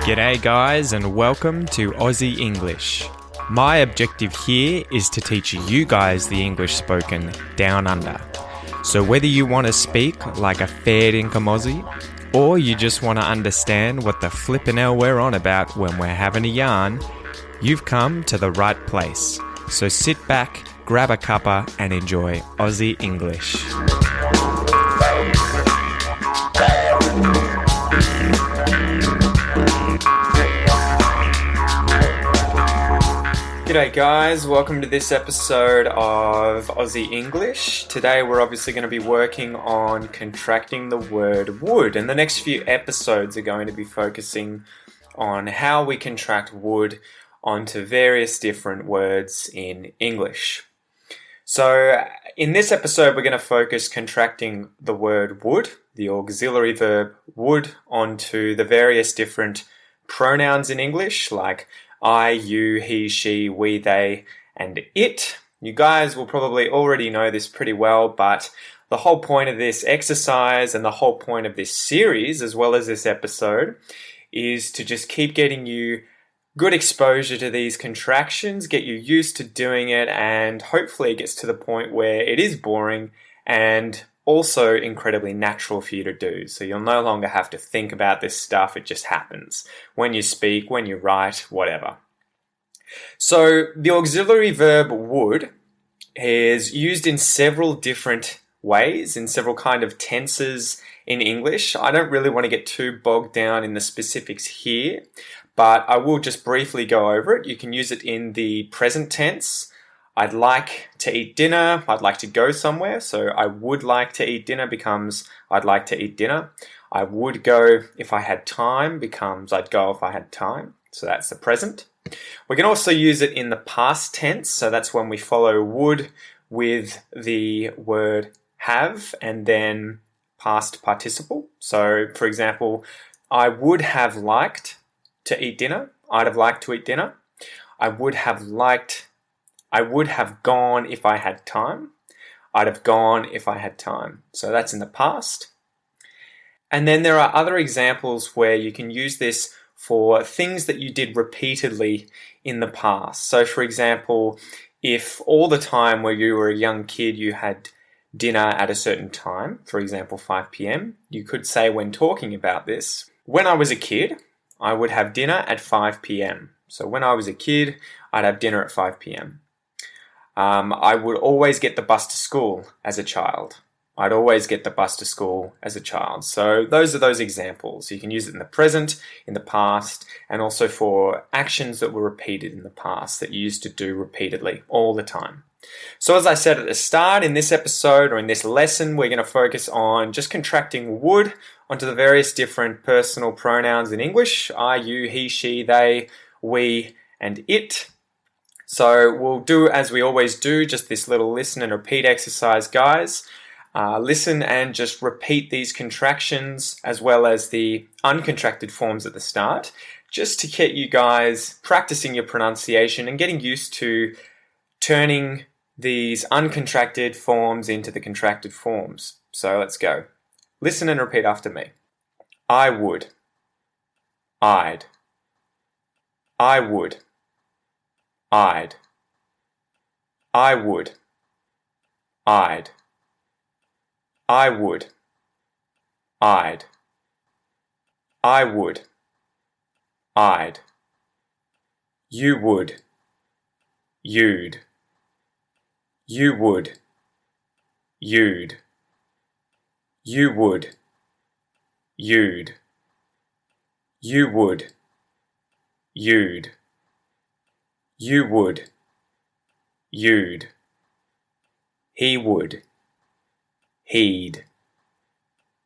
G'day guys and welcome to Aussie English. My objective here is to teach you guys the English spoken down under. So whether you want to speak like a fair dinkum Aussie or you just want to understand what the flippin' hell we're on about when we're having a yarn, you've come to the right place. So sit back, grab a cuppa and enjoy Aussie English. G'day guys, welcome to this episode of Aussie English. Today we're obviously going to be working on contracting the word would, and the next few episodes are going to be focusing on how we contract would onto various different words in English. So in this episode we're going to focus contracting the word would, the auxiliary verb would, onto the various different pronouns in English like I, you, he, she, we, they, and it. You guys will probably already know this pretty well, but the whole point of this exercise and the whole point of this series, as well as this episode, is to just keep getting you good exposure to these contractions, get you used to doing it, and hopefully it gets to the point where it is boring and also incredibly natural for you to do. So you'll no longer have to think about this stuff, it just happens. When you speak, when you write, whatever. So the auxiliary verb would is used in several different ways, in several kind of tenses in English. I don't really want to get too bogged down in the specifics here, but I will just briefly go over it. You can use it in the present tense. I'd like to eat dinner, I'd like to go somewhere, so I would like to eat dinner becomes I'd like to eat dinner. I would go if I had time becomes I'd go if I had time, so that's the present. We can also use it in the past tense, so that's when we follow would with the word have and then past participle. So for example, I would have liked to eat dinner, I'd have liked to eat dinner. I would have gone if I had time. I'd have gone if I had time. So that's in the past. And then there are other examples where you can use this for things that you did repeatedly in the past. So for example, if all the time where you were a young kid you had dinner at a certain time, for example 5 p.m, you could say when talking about this, when I was a kid, I would have dinner at 5 p.m. So when I was a kid, I'd have dinner at 5 p.m. I would always get the bus to school as a child. I'd always get the bus to school as a child. So those are those examples. You can use it in the present, in the past, and also for actions that were repeated in the past that you used to do repeatedly all the time. So as I said at the start, in this episode or in this lesson, we're going to focus on just contracting would onto the various different personal pronouns in English. I, you, he, she, they, we, and it. So we'll do as we always do, just this little listen and repeat exercise, guys. Listen and just repeat these contractions as well as the uncontracted forms at the start, just to get you guys practicing your pronunciation and getting used to turning these uncontracted forms into the contracted forms. So let's go. Listen and repeat after me. I would. I'd. I would. I'd. I would. I'd. I would. I'd. I would. I'd. You would. You'd. You would. You'd. You would. You'd. You would. You'd. You would. You'd. He would. He'd.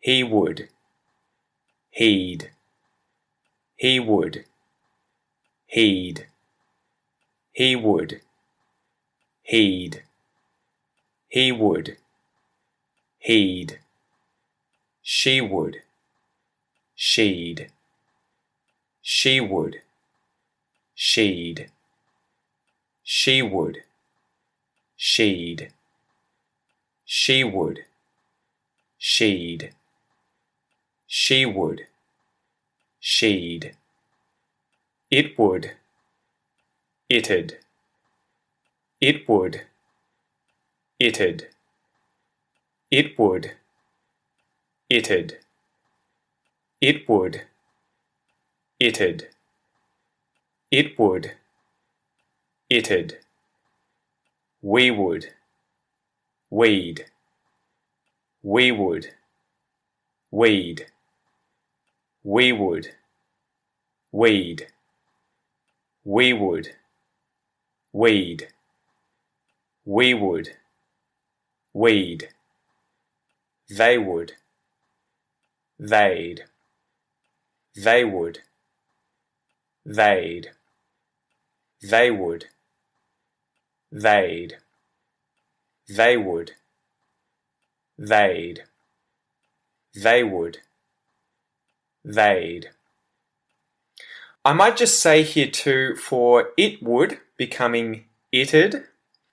He would. He'd. He would. He'd. He would. He'd. He would. He'd. She would. She'd. She would. She'd. She would. She'd. She would. She'd. She would. She'd. It would. It'd. It would. It'd. It would. It'd. It would. It'd. It would. It'd. We would. We'd. We would. We'd. We would. We'd. We would. We'd. We would. We'd. They would. They'd. They would. They'd. They would. They'd. They would. They'd. They would. They'd. I might just say here too, for it would becoming it'd,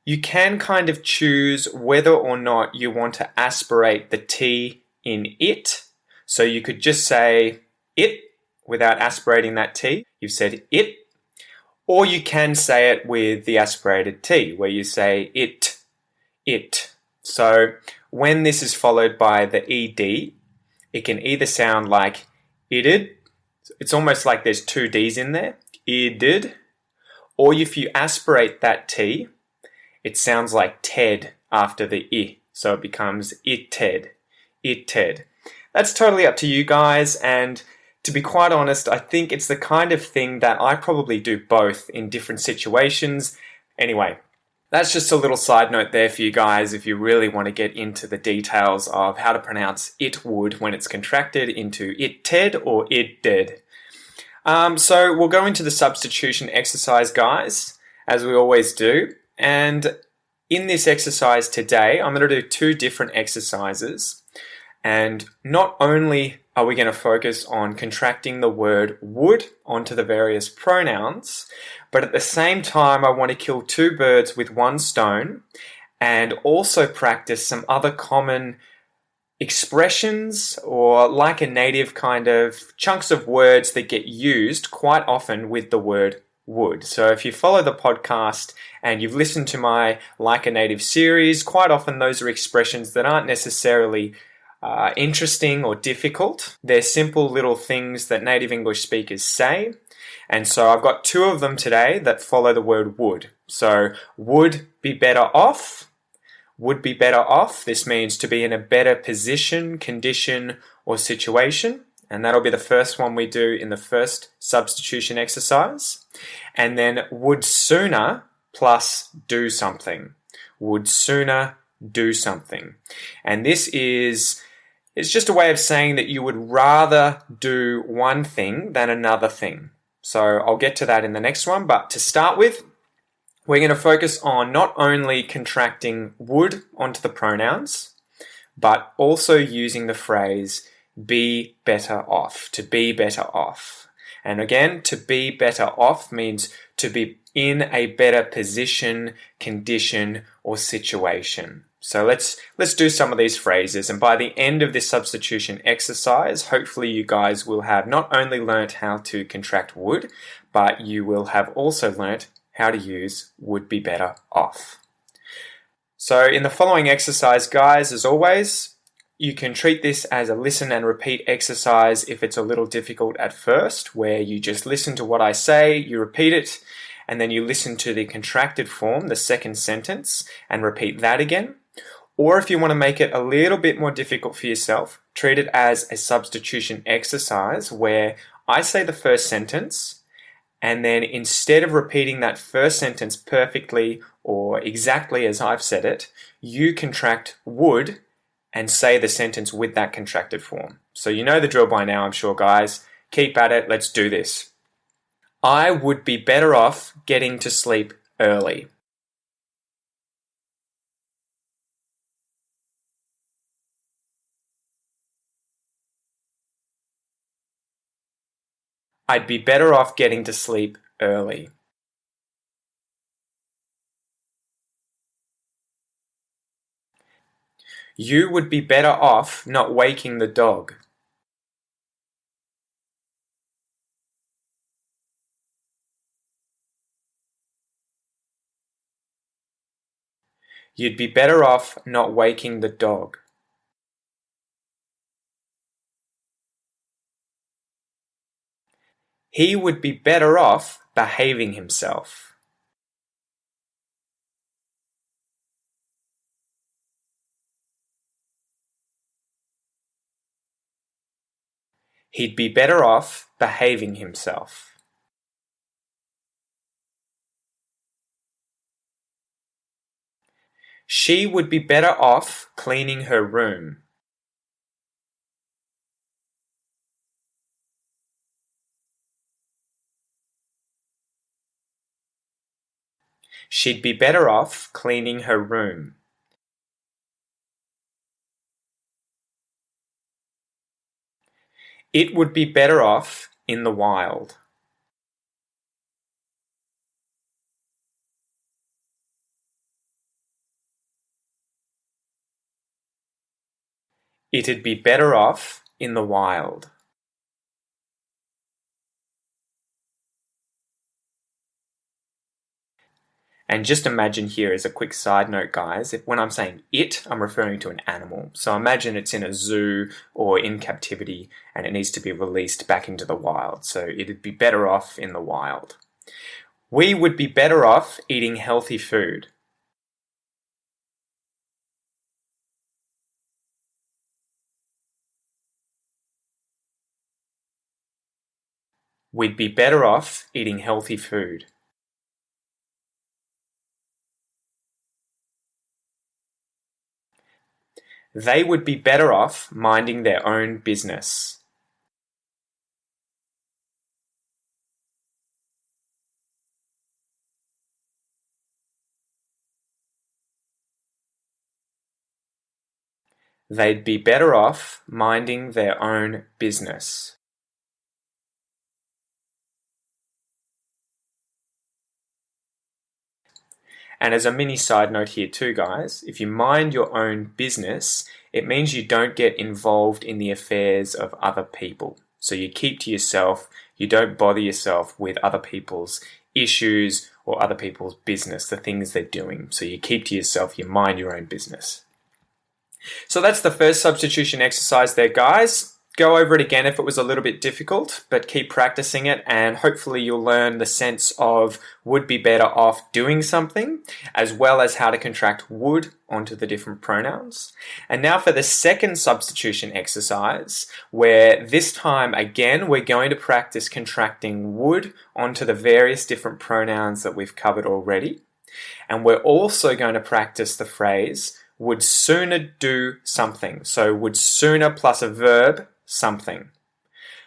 you can kind of choose whether or not you want to aspirate the T in it. So you could just say it without aspirating that T. You've said it. Or you can say it with the aspirated T, where you say it, it. So when this is followed by the ED, it can either sound like it'd, it's almost like there's two Ds in there, it'd, or if you aspirate that T, it sounds like Ted after the I, so it becomes it'd, it'd. That's totally up to you guys, and to be quite honest, I think it's the kind of thing that I probably do both in different situations. Anyway, that's just a little side note there for you guys if you really want to get into the details of how to pronounce it would when it's contracted into it'd or it'd. So we'll go into the substitution exercise, guys, as we always do. And in this exercise today, I'm going to do two different exercises. And not only are we going to focus on contracting the word would onto the various pronouns, but at the same time, I want to kill two birds with one stone and also practice some other common expressions or like a native kind of chunks of words that get used quite often with the word would. So if you follow the podcast and you've listened to my Like a Native series, quite often those are expressions that aren't necessarily interesting or difficult. They're simple little things that native English speakers say. And so I've got two of them today that follow the word would. So would be better off. Would be better off. This means to be in a better position, condition, or situation. And that'll be the first one we do in the first substitution exercise. And then would sooner plus do something. Would sooner do something. And this is, it's just a way of saying that you would rather do one thing than another thing. So I'll get to that in the next one. But to start with, we're going to focus on not only contracting would onto the pronouns, but also using the phrase be better off, to be better off. And again, to be better off means to be in a better position, condition, or situation. So let's do some of these phrases, and by the end of this substitution exercise, hopefully you guys will have not only learnt how to contract would, but you will have also learnt how to use would be better off. So in the following exercise, guys, as always, you can treat this as a listen and repeat exercise if it's a little difficult at first, where you just listen to what I say, you repeat it, and then you listen to the contracted form, the second sentence, and repeat that again. Or if you want to make it a little bit more difficult for yourself, treat it as a substitution exercise where I say the first sentence, and then instead of repeating that first sentence perfectly or exactly as I've said it, you contract would and say the sentence with that contracted form. So you know the drill by now, I'm sure, guys. Keep at it. Let's do this. I would be better off getting to sleep early. I'd be better off getting to sleep early. You would be better off not waking the dog. You'd be better off not waking the dog. He would be better off behaving himself. He'd be better off behaving himself. She would be better off cleaning her room. She'd be better off cleaning her room. It would be better off in the wild. It'd be better off in the wild. And just imagine here as a quick side note, guys, when I'm saying it, I'm referring to an animal. So imagine it's in a zoo or in captivity and it needs to be released back into the wild. So it'd be better off in the wild. We would be better off eating healthy food. We'd be better off eating healthy food. They would be better off minding their own business. They'd be better off minding their own business. And as a mini side note here too, guys, if you mind your own business, it means you don't get involved in the affairs of other people. So you keep to yourself, you don't bother yourself with other people's issues or other people's business, the things they're doing. So you keep to yourself, you mind your own business. So that's the first substitution exercise there, guys. Go over it again if it was a little bit difficult, but keep practicing it and hopefully you'll learn the sense of would be better off doing something, as well as how to contract would onto the different pronouns. And now for the second substitution exercise, where this time again we're going to practice contracting would onto the various different pronouns that we've covered already. And we're also going to practice the phrase would sooner do something. So would sooner plus a verb, something.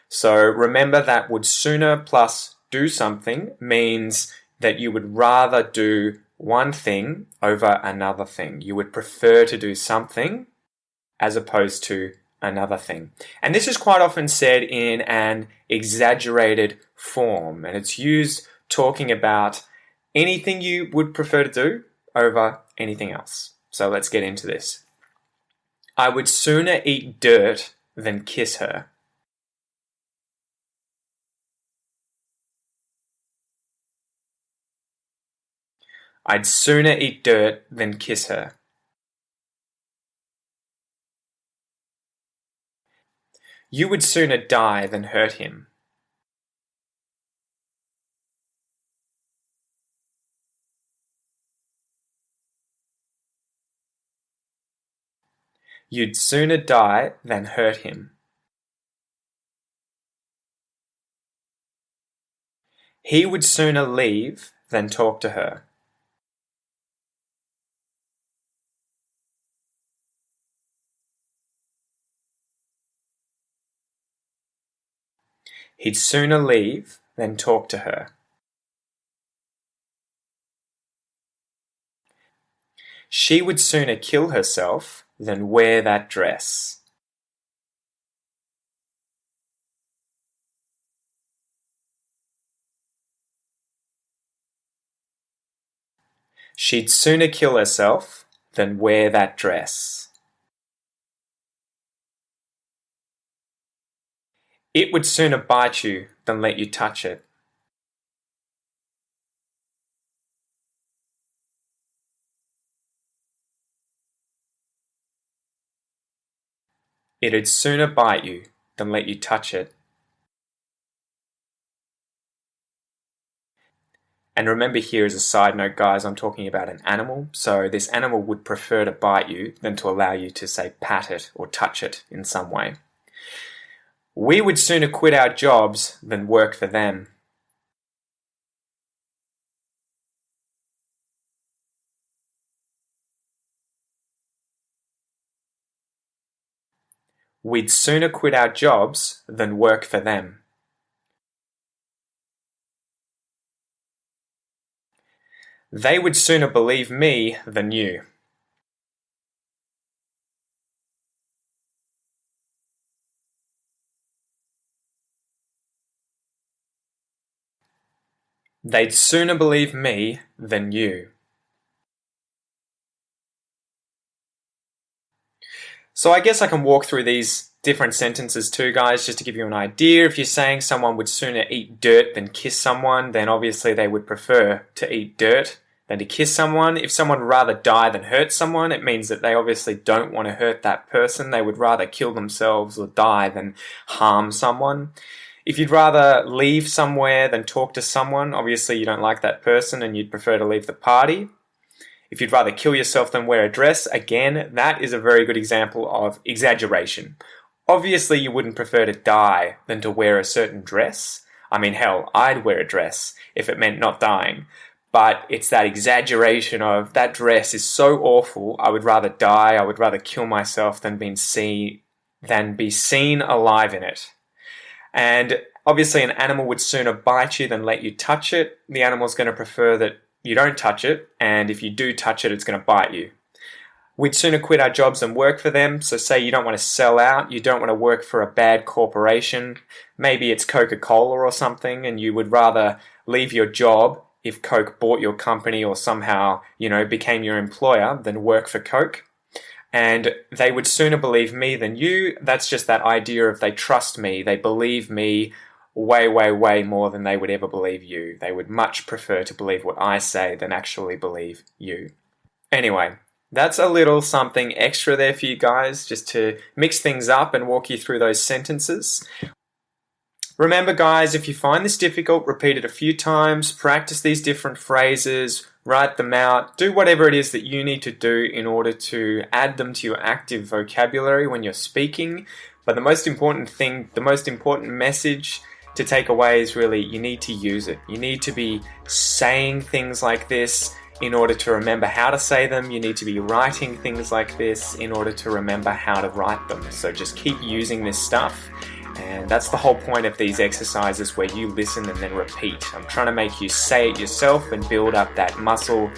So remember that would sooner plus do something means that you would rather do one thing over another thing. You would prefer to do something as opposed to another thing. And this is quite often said in an exaggerated form, and it's used talking about anything you would prefer to do over anything else. So let's get into this. I would sooner eat dirt than kiss her. I'd sooner eat dirt than kiss her. You would sooner die than hurt him. You'd sooner die than hurt him. He would sooner leave than talk to her. He'd sooner leave than talk to her. She would sooner kill herself than wear that dress. She'd sooner kill herself than wear that dress. It would sooner bite you than let you touch it. It'd sooner bite you than let you touch it. And remember here as a side note, guys, I'm talking about an animal. So this animal would prefer to bite you than to allow you to, say, pat it or touch it in some way. We would sooner quit our jobs than work for them. We'd sooner quit our jobs than work for them. They would sooner believe me than you. They'd sooner believe me than you. So I guess I can walk through these different sentences too, guys, just to give you an idea. If you're saying someone would sooner eat dirt than kiss someone, then obviously they would prefer to eat dirt than to kiss someone. If someone would rather die than hurt someone, it means that they obviously don't want to hurt that person. They would rather kill themselves or die than harm someone. If you'd rather leave somewhere than talk to someone, obviously you don't like that person and you'd prefer to leave the party. If you'd rather kill yourself than wear a dress, again, that is a very good example of exaggeration. Obviously you wouldn't prefer to die than to wear a certain dress. I mean, hell, I'd wear a dress if it meant not dying. But it's that exaggeration of that dress is so awful, I would rather die, I would rather kill myself than be seen alive in it. And obviously an animal would sooner bite you than let you touch it. The animal's going to prefer that you don't touch it, and if you do touch it, it's going to bite you. We'd sooner quit our jobs than work for them. So say you don't want to sell out, you don't want to work for a bad corporation. Maybe it's Coca-Cola or something, and you would rather leave your job if Coke bought your company or somehow, became your employer than work for Coke. And they would sooner believe me than you. That's just that idea of they trust me, they believe me way, way, way more than they would ever believe you. They would much prefer to believe what I say than actually believe you. Anyway, that's a little something extra there for you guys, just to mix things up and walk you through those sentences. Remember, guys, if you find this difficult, repeat it a few times, practice these different phrases, write them out, do whatever it is that you need to do in order to add them to your active vocabulary when you're speaking. But the most important thing, the most important message to take away is really you need to use it. You need to be saying things like this in order to remember how to say them. You need to be writing things like this in order to remember how to write them. So just keep using this stuff. And that's the whole point of these exercises where you listen and then repeat. I'm trying to make you say it yourself and build up that muscle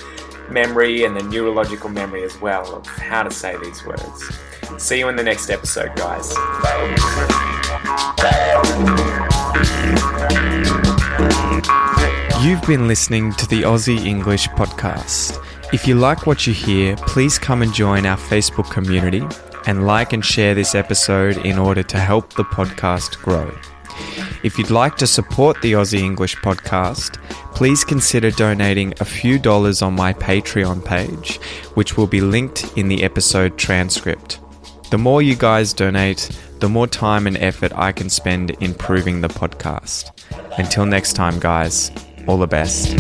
memory and the neurological memory as well of how to say these words. See you in the next episode, guys. You've been listening to the Aussie English Podcast. If you like what you hear, please come and join our Facebook community and like and share this episode in order to help the podcast grow. If you'd like to support the Aussie English Podcast, please consider donating a few dollars on my Patreon page, which will be linked in the episode transcript. The more you guys donate, the more time and effort I can spend improving the podcast. Until next time, guys, all the best.